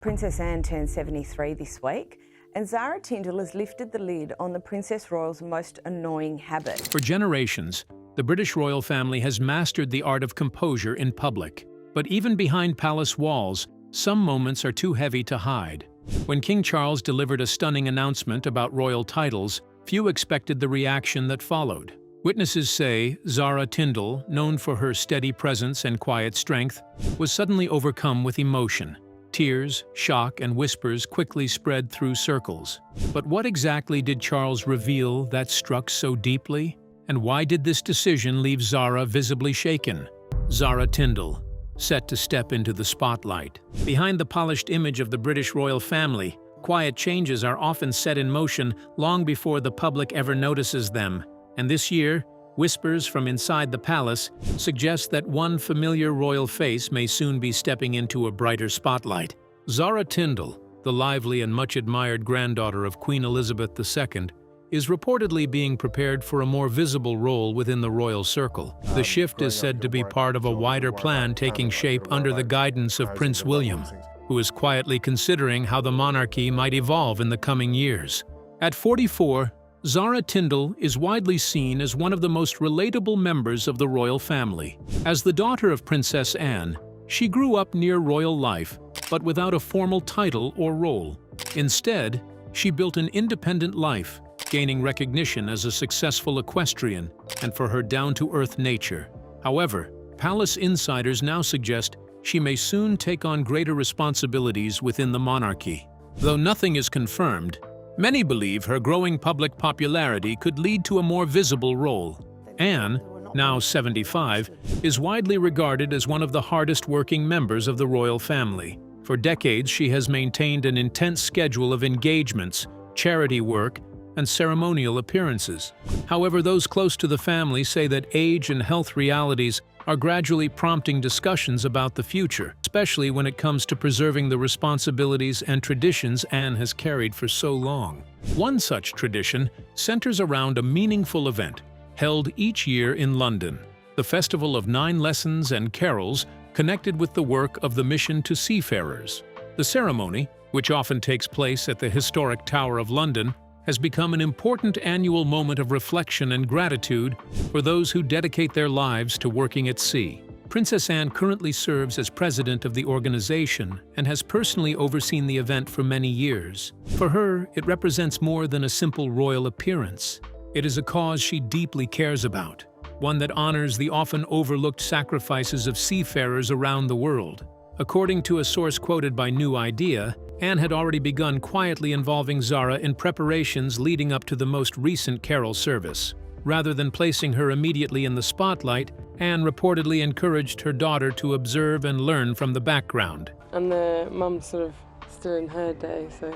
Princess Anne turned 73 this week, and Zara Tindall has lifted the lid on the Princess Royal's most annoying habit. For generations, the British royal family has mastered the art of composure in public. But even behind palace walls, some moments are too heavy to hide. When King Charles delivered a stunning announcement about royal titles, few expected the reaction that followed. Witnesses say Zara Tindall, known for her steady presence and quiet strength, was suddenly overcome with emotion. Tears, shock, and whispers quickly spread through circles. But what exactly did Charles reveal that struck so deeply? And why did this decision leave Zara visibly shaken? Zara Tindall, set to step into the spotlight. Behind the polished image of the British royal family, quiet changes are often set in motion long before the public ever notices them. And this year, whispers from inside the palace suggest that one familiar royal face may soon be stepping into a brighter spotlight. Zara Tindall, the lively and much-admired granddaughter of Queen Elizabeth II, is reportedly being prepared for a more visible role within the royal circle. The shift is said to be part of a wider plan taking shape under the guidance of Prince William, who is quietly considering how the monarchy might evolve in the coming years. At 44, Zara Tindall is widely seen as one of the most relatable members of the royal family. As the daughter of Princess Anne, she grew up near royal life, but without a formal title or role. Instead, she built an independent life, gaining recognition as a successful equestrian and for her down-to-earth nature. However, palace insiders now suggest she may soon take on greater responsibilities within the monarchy. Though nothing is confirmed, many believe her growing public popularity could lead to a more visible role. Anne, now 75, is widely regarded as one of the hardest-working members of the royal family. For decades, she has maintained an intense schedule of engagements, charity work, and ceremonial appearances. However, those close to the family say that age and health realities are gradually prompting discussions about the future, especially when it comes to preserving the responsibilities and traditions Anne has carried for so long. One such tradition centers around a meaningful event held each year in London, the Festival of 9 Lessons and Carols connected with the work of the Mission to Seafarers. The ceremony, which often takes place at the historic Tower of London, has become an important annual moment of reflection and gratitude for those who dedicate their lives to working at sea. Princess Anne currently serves as president of the organization and has personally overseen the event for many years. For her, it represents more than a simple royal appearance. It is a cause she deeply cares about, one that honors the often overlooked sacrifices of seafarers around the world. According to a source quoted by New Idea, Anne had already begun quietly involving Zara in preparations leading up to the most recent carol service. Rather than placing her immediately in the spotlight, Anne reportedly encouraged her daughter to observe and learn from the background. And the mum's sort of still in her day, so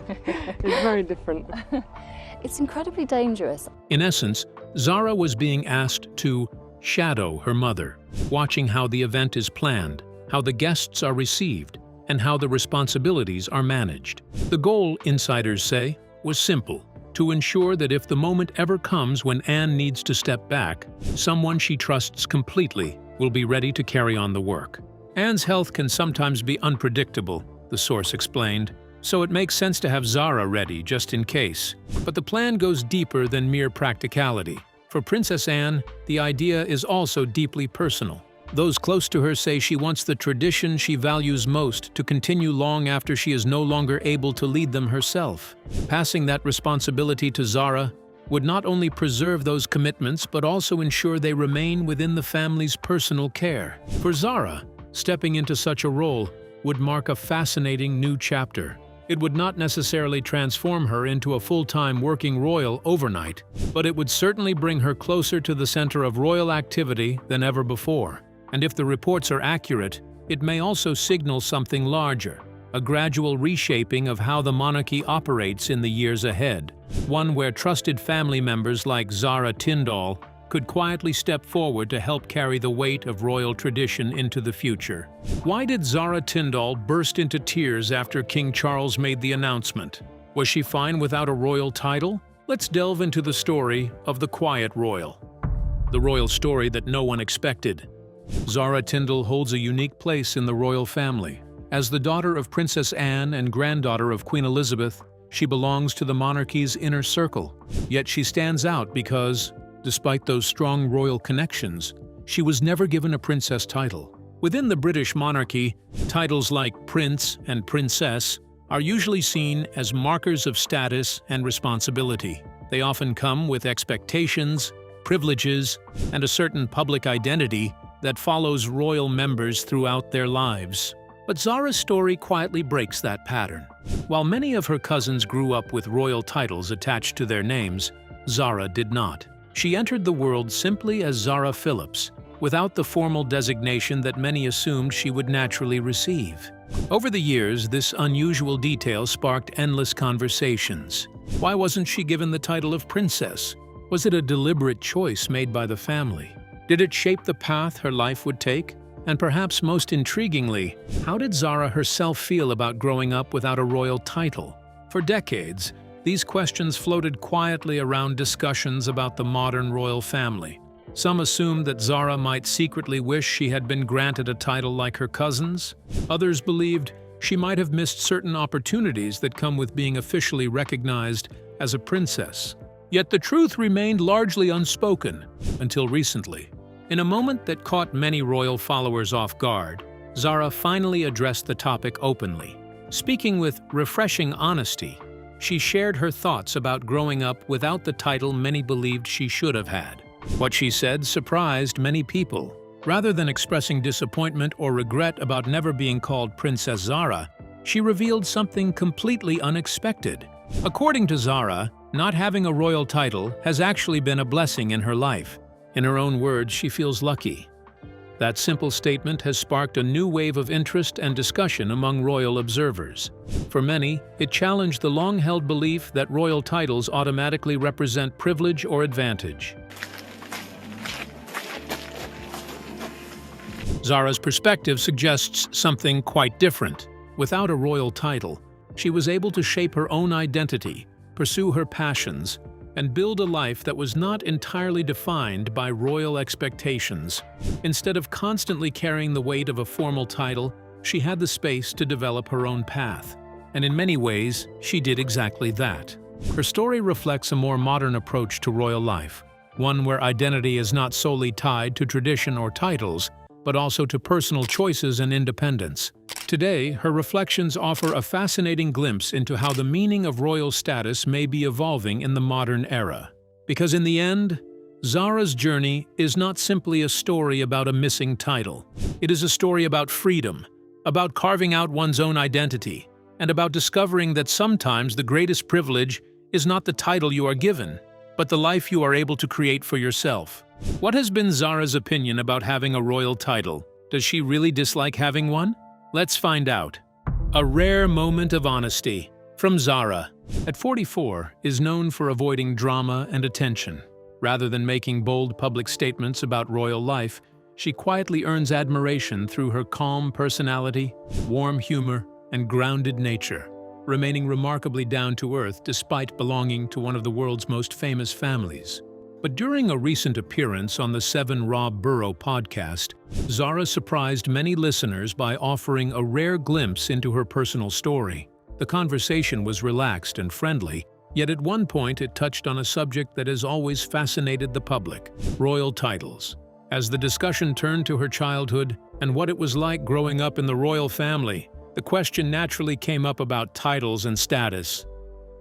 it's very different. It's incredibly dangerous. In essence, Zara was being asked to shadow her mother, watching how the event is planned, how the guests are received, and how the responsibilities are managed. The goal, insiders say, was simple: to ensure that if the moment ever comes when Anne needs to step back, someone she trusts completely will be ready to carry on the work. Anne's health can sometimes be unpredictable, the source explained, so it makes sense to have Zara ready just in case. But the plan goes deeper than mere practicality. For Princess Anne, the idea is also deeply personal. Those close to her say she wants the tradition she values most to continue long after she is no longer able to lead them herself. Passing that responsibility to Zara would not only preserve those commitments but also ensure they remain within the family's personal care. For Zara, stepping into such a role would mark a fascinating new chapter. It would not necessarily transform her into a full-time working royal overnight, but it would certainly bring her closer to the center of royal activity than ever before. And if the reports are accurate, it may also signal something larger, a gradual reshaping of how the monarchy operates in the years ahead, one where trusted family members like Zara Tindall could quietly step forward to help carry the weight of royal tradition into the future. Why did Zara Tindall burst into tears after King Charles made the announcement? Was she fine without a royal title? Let's delve into the story of the quiet royal. The royal story that no one expected. Zara Tindall holds a unique place in the royal family. As the daughter of Princess Anne and granddaughter of Queen Elizabeth, she belongs to the monarchy's inner circle. Yet she stands out because, despite those strong royal connections, she was never given a princess title. Within the British monarchy, titles like Prince and Princess are usually seen as markers of status and responsibility. They often come with expectations, privileges, and a certain public identity that follows royal members throughout their lives. But Zara's story quietly breaks that pattern. While many of her cousins grew up with royal titles attached to their names, Zara did not. She entered the world simply as Zara Phillips, without the formal designation that many assumed she would naturally receive. Over the years, this unusual detail sparked endless conversations. Why wasn't she given the title of princess? Was it a deliberate choice made by the family? Did it shape the path her life would take? And perhaps most intriguingly, how did Zara herself feel about growing up without a royal title? For decades, these questions floated quietly around discussions about the modern royal family. Some assumed that Zara might secretly wish she had been granted a title like her cousins. Others believed she might have missed certain opportunities that come with being officially recognized as a princess. Yet the truth remained largely unspoken until recently. In a moment that caught many royal followers off guard, Zara finally addressed the topic openly. Speaking with refreshing honesty, she shared her thoughts about growing up without the title many believed she should have had. What she said surprised many people. Rather than expressing disappointment or regret about never being called Princess Zara, she revealed something completely unexpected. According to Zara, not having a royal title has actually been a blessing in her life. In her own words, she feels lucky. That simple statement has sparked a new wave of interest and discussion among royal observers. For many, it challenged the long-held belief that royal titles automatically represent privilege or advantage. Zara's perspective suggests something quite different. Without a royal title, she was able to shape her own identity, pursue her passions, and build a life that was not entirely defined by royal expectations. Instead of constantly carrying the weight of a formal title, she had the space to develop her own path. And in many ways, she did exactly that. Her story reflects a more modern approach to royal life, one where identity is not solely tied to tradition or titles, but also to personal choices and independence. Today, her reflections offer a fascinating glimpse into how the meaning of royal status may be evolving in the modern era. Because in the end, Zara's journey is not simply a story about a missing title. It is a story about freedom, about carving out one's own identity, and about discovering that sometimes the greatest privilege is not the title you are given, but the life you are able to create for yourself. What has been Zara's opinion about having a royal title? Does she really dislike having one? Let's find out. A rare moment of honesty from Zara. At 44, is known for avoiding drama and attention. Rather than making bold public statements about royal life, she quietly earns admiration through her calm personality, warm humor, and grounded nature, remaining remarkably down-to-earth despite belonging to one of the world's most famous families. But during a recent appearance on the 7 Rob Burrow podcast, Zara surprised many listeners by offering a rare glimpse into her personal story. The conversation was relaxed and friendly, yet at one point it touched on a subject that has always fascinated the public: royal titles. As the discussion turned to her childhood and what it was like growing up in the royal family, the question naturally came up about titles and status.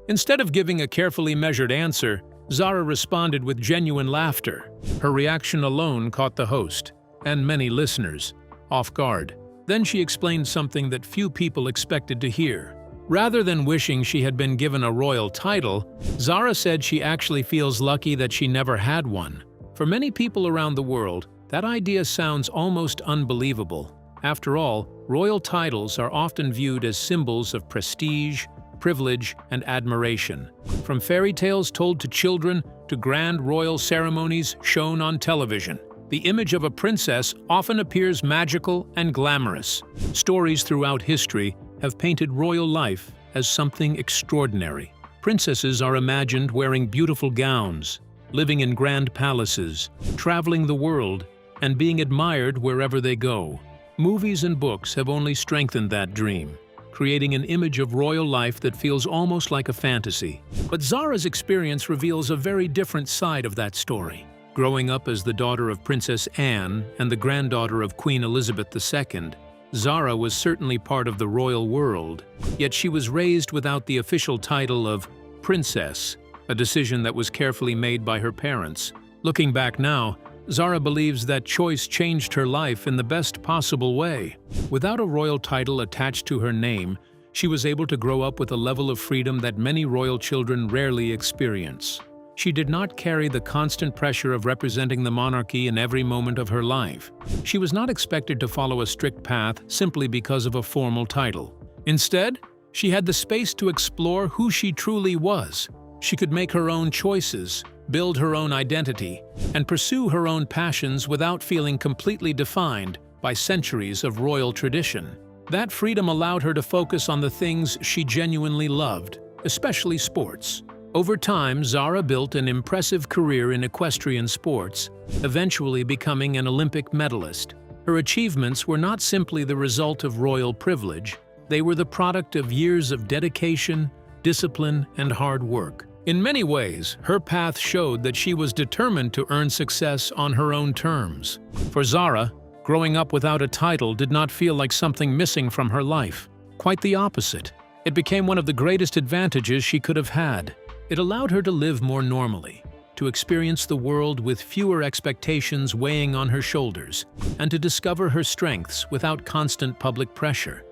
Instead of giving a carefully measured answer, Zara responded with genuine laughter. Her reaction alone caught the host, and many listeners, off guard. Then she explained something that few people expected to hear. Rather than wishing she had been given a royal title, Zara said she actually feels lucky that she never had one. For many people around the world, that idea sounds almost unbelievable. After all, royal titles are often viewed as symbols of prestige, privilege, and admiration. From fairy tales told to children to grand royal ceremonies shown on television, the image of a princess often appears magical and glamorous. Stories throughout history have painted royal life as something extraordinary. Princesses are imagined wearing beautiful gowns, living in grand palaces, traveling the world, and being admired wherever they go. movies and books have only strengthened that dream, creating an image of royal life that feels almost like a fantasy. But Zara's experience reveals a very different side of that story. Growing up as the daughter of Princess Anne and the granddaughter of Queen Elizabeth II, Zara was certainly part of the royal world, yet she was raised without the official title of princess, a decision that was carefully made by her parents. Looking back now, Zara believes that choice changed her life in the best possible way. Without a royal title attached to her name, she was able to grow up with a level of freedom that many royal children rarely experience. She did not carry the constant pressure of representing the monarchy in every moment of her life. She was not expected to follow a strict path simply because of a formal title. Instead, she had the space to explore who she truly was. She could make her own choices, build her own identity, and pursue her own passions without feeling completely defined by centuries of royal tradition. That freedom allowed her to focus on the things she genuinely loved, especially sports. Over time, Zara built an impressive career in equestrian sports, eventually becoming an Olympic medalist. Her achievements were not simply the result of royal privilege, they were the product of years of dedication, discipline, and hard work. In many ways, her path showed that she was determined to earn success on her own terms. For Zara, growing up without a title did not feel like something missing from her life. Quite the opposite. It became one of the greatest advantages she could have had. It allowed her to live more normally, to experience the world with fewer expectations weighing on her shoulders, and to discover her strengths without constant public pressure.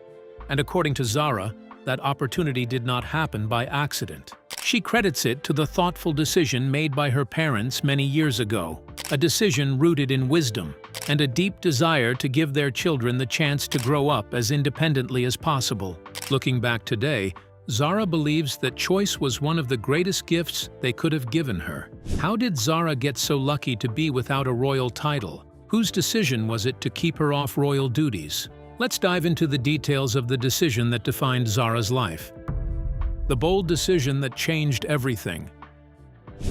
And according to Zara, that opportunity did not happen by accident. She credits it to the thoughtful decision made by her parents many years ago, a decision rooted in wisdom and a deep desire to give their children the chance to grow up as independently as possible. Looking back today, Zara believes that choice was one of the greatest gifts they could have given her. How did Zara get so lucky to be without a royal title? Whose decision was it to keep her off royal duties? Let's dive into the details of the decision that defined Zara's life. The bold decision that changed everything.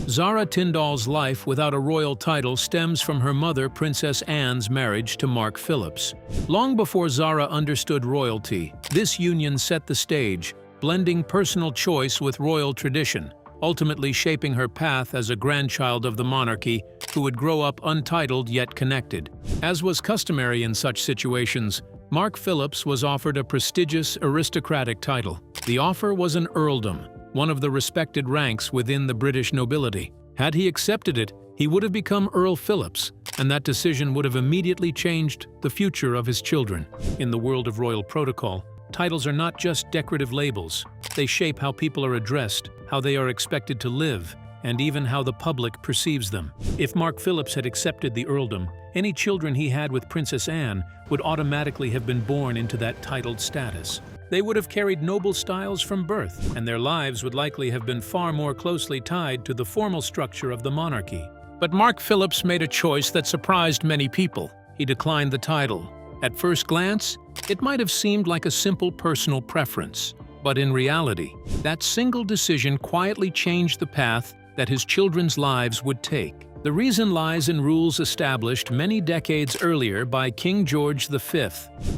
Zara Tindall's life without a royal title stems from her mother, Princess Anne's marriage to Mark Phillips. Long before Zara understood royalty, this union set the stage, blending personal choice with royal tradition, ultimately shaping her path as a grandchild of the monarchy who would grow up untitled yet connected. As was customary in such situations, Mark Phillips was offered a prestigious aristocratic title. The offer was an earldom, one of the respected ranks within the British nobility. Had he accepted it, he would have become Earl Phillips, and that decision would have immediately changed the future of his children. In the world of royal protocol, titles are not just decorative labels. They shape how people are addressed, how they are expected to live, and even how the public perceives them. If Mark Phillips had accepted the earldom, any children he had with Princess Anne would automatically have been born into that titled status. They would have carried noble styles from birth, and their lives would likely have been far more closely tied to the formal structure of the monarchy. But Mark Phillips made a choice that surprised many people. He declined the title. At first glance, it might have seemed like a simple personal preference. But in reality, that single decision quietly changed the path that his children's lives would take. The reason lies in rules established many decades earlier by King George V.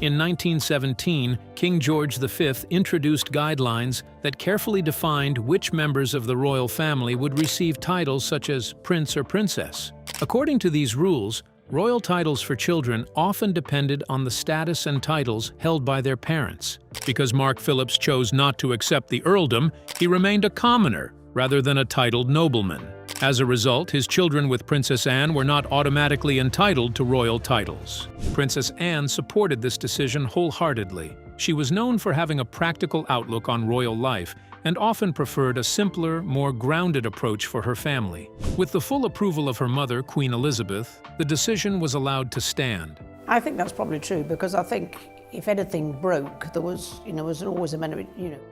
In 1917, King George V introduced guidelines that carefully defined which members of the royal family would receive titles such as prince or princess. According to these rules, royal titles for children often depended on the status and titles held by their parents. Because Mark Phillips chose not to accept the earldom, he remained a commoner rather than a titled nobleman. As a result, his children with Princess Anne were not automatically entitled to royal titles. Princess Anne supported this decision wholeheartedly. She was known for having a practical outlook on royal life and often preferred a simpler, more grounded approach for her family. With the full approval of her mother, Queen Elizabeth, the decision was allowed to stand. I think that's probably true, because I think if anything broke, there was always a minute,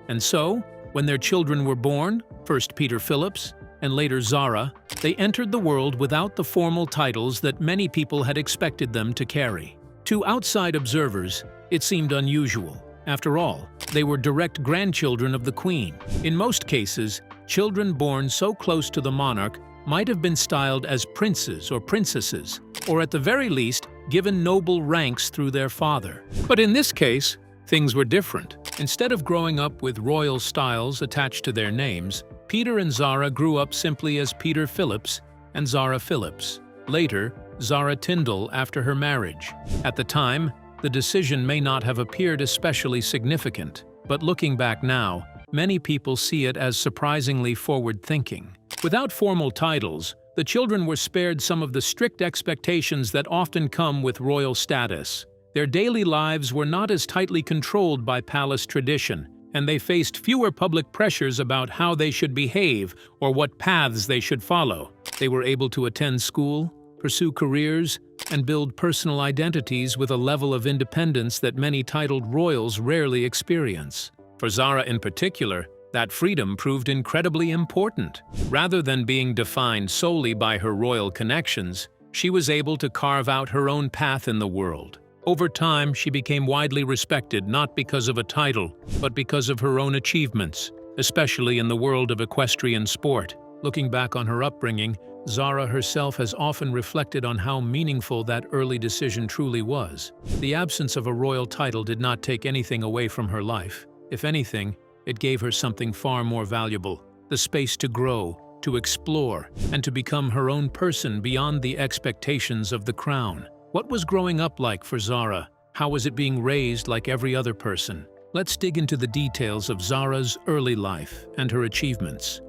And so, when their children were born, first Peter Phillips and later Zara, they entered the world without the formal titles that many people had expected them to carry. To outside observers, it seemed unusual. After all, they were direct grandchildren of the Queen. In most cases, children born so close to the monarch might have been styled as princes or princesses, or at the very least, given noble ranks through their father. But in this case, things were different. Instead of growing up with royal styles attached to their names, Peter and Zara grew up simply as Peter Phillips and Zara Phillips. Later, Zara Tindall after her marriage. At the time, the decision may not have appeared especially significant, but looking back now, many people see it as surprisingly forward-thinking. Without formal titles, the children were spared some of the strict expectations that often come with royal status. Their daily lives were not as tightly controlled by palace tradition, and they faced fewer public pressures about how they should behave or what paths they should follow. They were able to attend school, pursue careers, and build personal identities with a level of independence that many titled royals rarely experience. For Zara in particular, that freedom proved incredibly important. Rather than being defined solely by her royal connections, she was able to carve out her own path in the world. Over time, she became widely respected not because of a title, but because of her own achievements, especially in the world of equestrian sport. Looking back on her upbringing, Zara herself has often reflected on how meaningful that early decision truly was. The absence of a royal title did not take anything away from her life. If anything, it gave her something far more valuable: the space to grow, to explore, and to become her own person beyond the expectations of the crown. What was growing up like for Zara? How was it being raised like every other person? Let's dig into the details of Zara's early life and her achievements.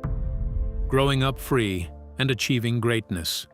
Growing up free and achieving greatness.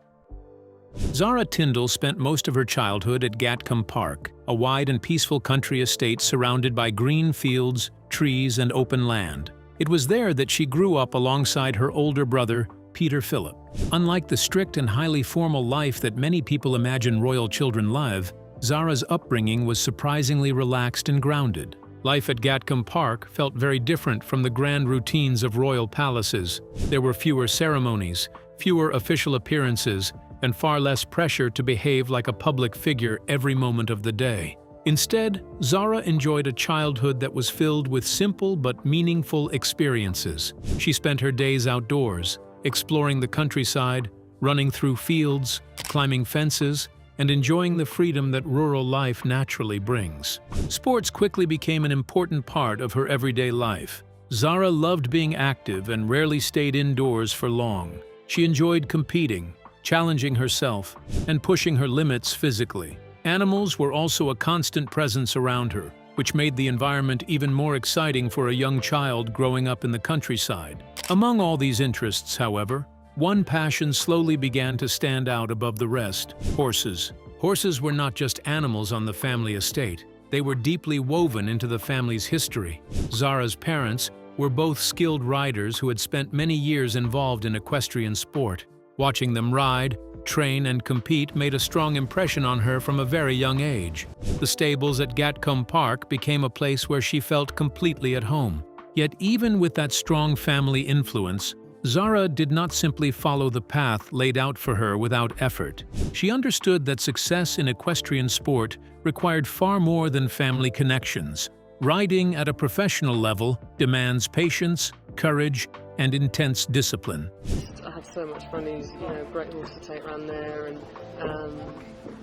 Zara Tindall spent most of her childhood at Gatcombe Park, a wide and peaceful country estate surrounded by green fields, trees, and open land. It was there that she grew up alongside her older brother, Peter Philip. Unlike the strict and highly formal life that many people imagine royal children live, Zara's upbringing was surprisingly relaxed and grounded. Life at Gatcombe Park felt very different from the grand routines of royal palaces. There were fewer ceremonies, fewer official appearances, and far less pressure to behave like a public figure every moment of the day. Instead, Zara enjoyed a childhood that was filled with simple but meaningful experiences. She spent her days outdoors, exploring the countryside, running through fields, climbing fences, and enjoying the freedom that rural life naturally brings. Sports quickly became an important part of her everyday life. Zara loved being active and rarely stayed indoors for long. She enjoyed competing, challenging herself, and pushing her limits physically. Animals were also a constant presence around her, which made the environment even more exciting for a young child growing up in the countryside. Among all these interests, however, one passion slowly began to stand out above the rest: horses. Horses were not just animals on the family estate. They were deeply woven into the family's history. Zara's parents were both skilled riders who had spent many years involved in equestrian sport. Watching them ride, train, and compete made a strong impression on her from a very young age. The stables at Gatcombe Park became a place where she felt completely at home. Yet even with that strong family influence, Zara did not simply follow the path laid out for her without effort. She understood that success in equestrian sport required far more than family connections. Riding at a professional level demands patience, courage, and intense discipline. I have so much fun. He's great horse to take around there, and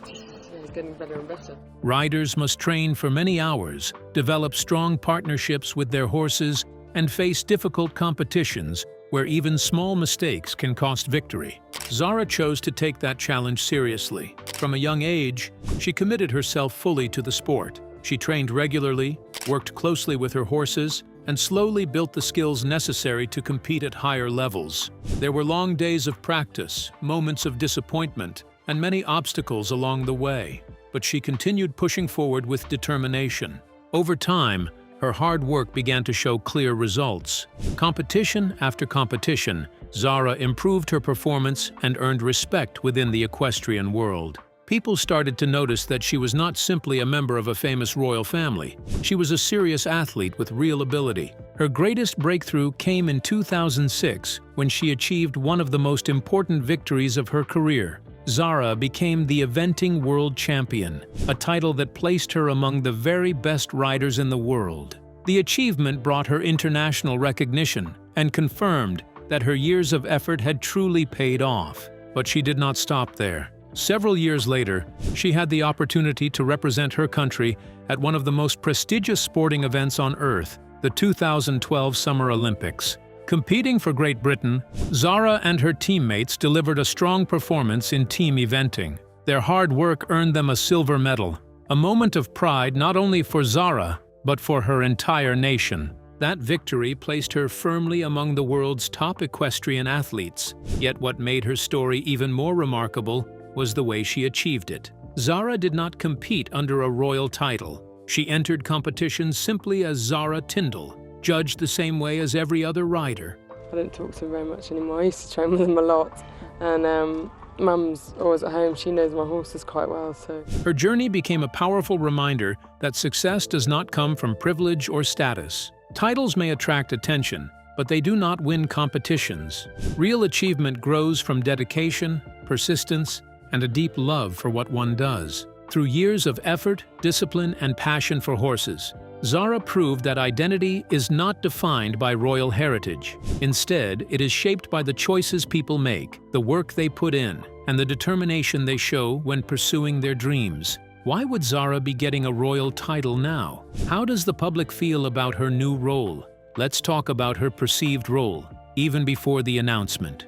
he's getting better and better. Riders must train for many hours, develop strong partnerships with their horses, and face difficult competitions where even small mistakes can cost victory. Zara chose to take that challenge seriously. From a young age, she committed herself fully to the sport. She trained regularly, worked closely with her horses, and slowly built the skills necessary to compete at higher levels. There were long days of practice, moments of disappointment, and many obstacles along the way, but she continued pushing forward with determination. Over time, her hard work began to show clear results. Competition after competition, Zara improved her performance and earned respect within the equestrian world. People started to notice that she was not simply a member of a famous royal family. She was a serious athlete with real ability. Her greatest breakthrough came in 2006 when she achieved one of the most important victories of her career. Zara became the eventing world champion, a title that placed her among the very best riders in the world. The achievement brought her international recognition and confirmed that her years of effort had truly paid off. But she did not stop there. Several years later, she had the opportunity to represent her country at one of the most prestigious sporting events on Earth, the 2012 Summer Olympics. Competing for Great Britain, Zara and her teammates delivered a strong performance in team eventing. Their hard work earned them a silver medal, a moment of pride not only for Zara, but for her entire nation. That victory placed her firmly among the world's top equestrian athletes. Yet what made her story even more remarkable was the way she achieved it. Zara did not compete under a royal title. She entered competitions simply as Zara Tindall, judged the same way as every other rider. I don't talk to them very much anymore. I used to train with them a lot, and Mum's always at home. She knows my horses quite well, so. Her journey became a powerful reminder that success does not come from privilege or status. Titles may attract attention, but they do not win competitions. Real achievement grows from dedication, persistence, and a deep love for what one does. Through years of effort, discipline, and passion for horses, Zara proved that identity is not defined by royal heritage. Instead, it is shaped by the choices people make, the work they put in, and the determination they show when pursuing their dreams. Why would Zara be getting a royal title now? How does the public feel about her new role? Let's talk about her perceived role, even before the announcement.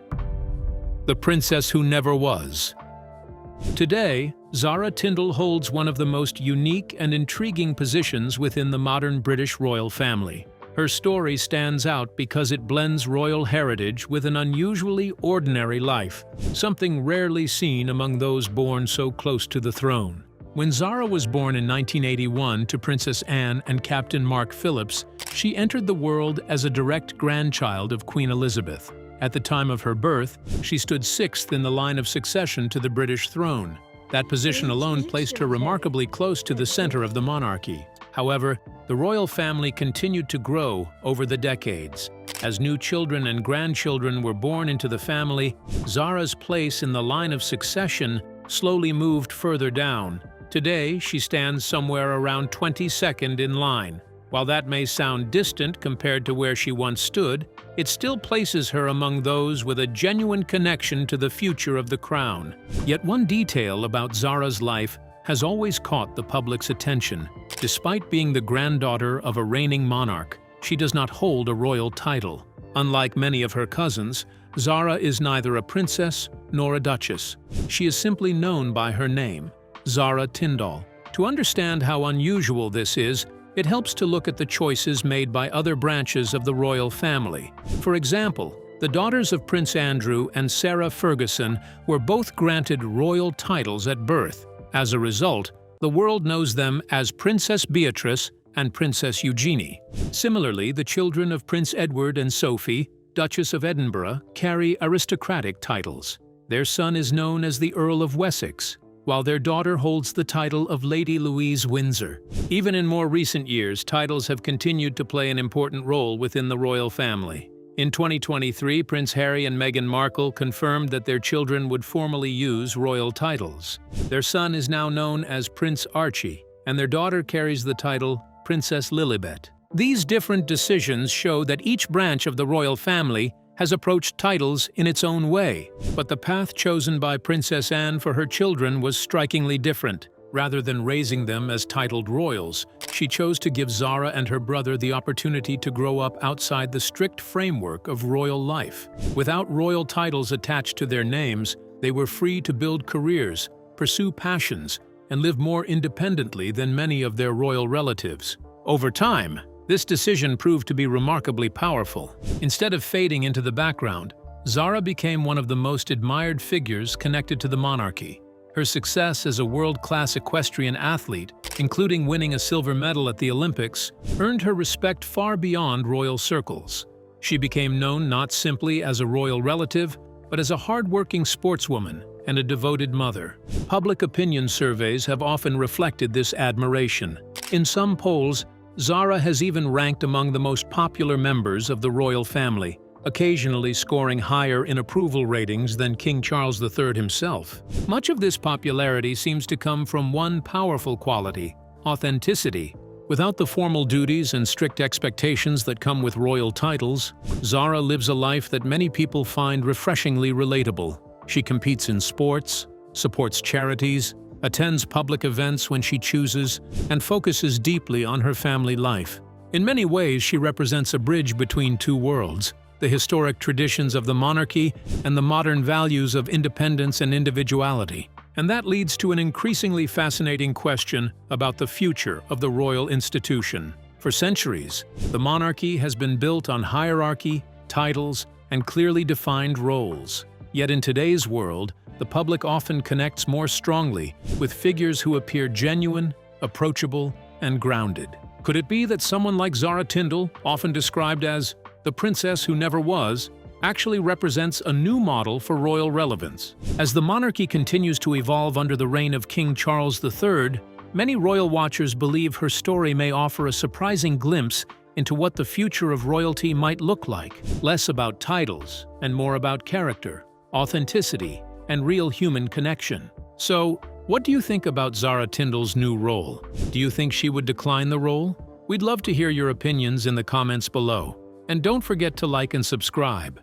The princess who never was. Today, Zara Tindall holds one of the most unique and intriguing positions within the modern British royal family. Her story stands out because it blends royal heritage with an unusually ordinary life, something rarely seen among those born so close to the throne. When Zara was born in 1981 to Princess Anne and Captain Mark Phillips, she entered the world as a direct grandchild of Queen Elizabeth. At the time of her birth, she stood sixth in the line of succession to the British throne. That position alone placed her remarkably close to the center of the monarchy. However, the royal family continued to grow over the decades. As new children and grandchildren were born into the family, Zara's place in the line of succession slowly moved further down. Today, she stands somewhere around 22nd in line. While that may sound distant compared to where she once stood, it still places her among those with a genuine connection to the future of the crown. Yet one detail about Zara's life has always caught the public's attention. Despite being the granddaughter of a reigning monarch, she does not hold a royal title. Unlike many of her cousins, Zara is neither a princess nor a duchess. She is simply known by her name, Zara Tindall. To understand how unusual this is, it helps to look at the choices made by other branches of the royal family. For example, the daughters of Prince Andrew and Sarah Ferguson were both granted royal titles at birth. As a result, the world knows them as Princess Beatrice and Princess Eugenie. Similarly, the children of Prince Edward and Sophie, Duchess of Edinburgh, carry aristocratic titles. Their son is known as the Earl of Wessex, while their daughter holds the title of Lady Louise Windsor. Even in more recent years, titles have continued to play an important role within the royal family. In 2023, Prince Harry and Meghan Markle confirmed that their children would formally use royal titles. Their son is now known as Prince Archie, and their daughter carries the title Princess Lilibet. These different decisions show that each branch of the royal family has approached titles in its own way, but the path chosen by Princess Anne for her children was strikingly different. Rather than raising them as titled royals, she chose to give Zara and her brother the opportunity to grow up outside the strict framework of royal life. Without royal titles attached to their names, they were free to build careers, pursue passions, and live more independently than many of their royal relatives. Over time, this decision proved to be remarkably powerful. Instead of fading into the background, Zara became one of the most admired figures connected to the monarchy. Her success as a world-class equestrian athlete, including winning a silver medal at the Olympics, earned her respect far beyond royal circles. She became known not simply as a royal relative, but as a hard-working sportswoman and a devoted mother. Public opinion surveys have often reflected this admiration. In some polls, Zara has even ranked among the most popular members of the royal family, occasionally scoring higher in approval ratings than King Charles III himself. Much of this popularity seems to come from one powerful quality: authenticity. Without the formal duties and strict expectations that come with royal titles, Zara lives a life that many people find refreshingly relatable. She competes in sports, supports charities, attends public events when she chooses, and focuses deeply on her family life. In many ways, she represents a bridge between two worlds, the historic traditions of the monarchy and the modern values of independence and individuality. And that leads to an increasingly fascinating question about the future of the royal institution. For centuries, the monarchy has been built on hierarchy, titles, and clearly defined roles. Yet in today's world, the public often connects more strongly with figures who appear genuine, approachable, and grounded. Could it be that someone like Zara Tindall, often described as the princess who never was, actually represents a new model for royal relevance? As the monarchy continues to evolve under the reign of King Charles III, many royal watchers believe her story may offer a surprising glimpse into what the future of royalty might look like, less about titles and more about character, authenticity, and real human connection. So, what do you think about Zara Tindall's new role? Do you think she would decline the role? We'd love to hear your opinions in the comments below. And don't forget to like and subscribe.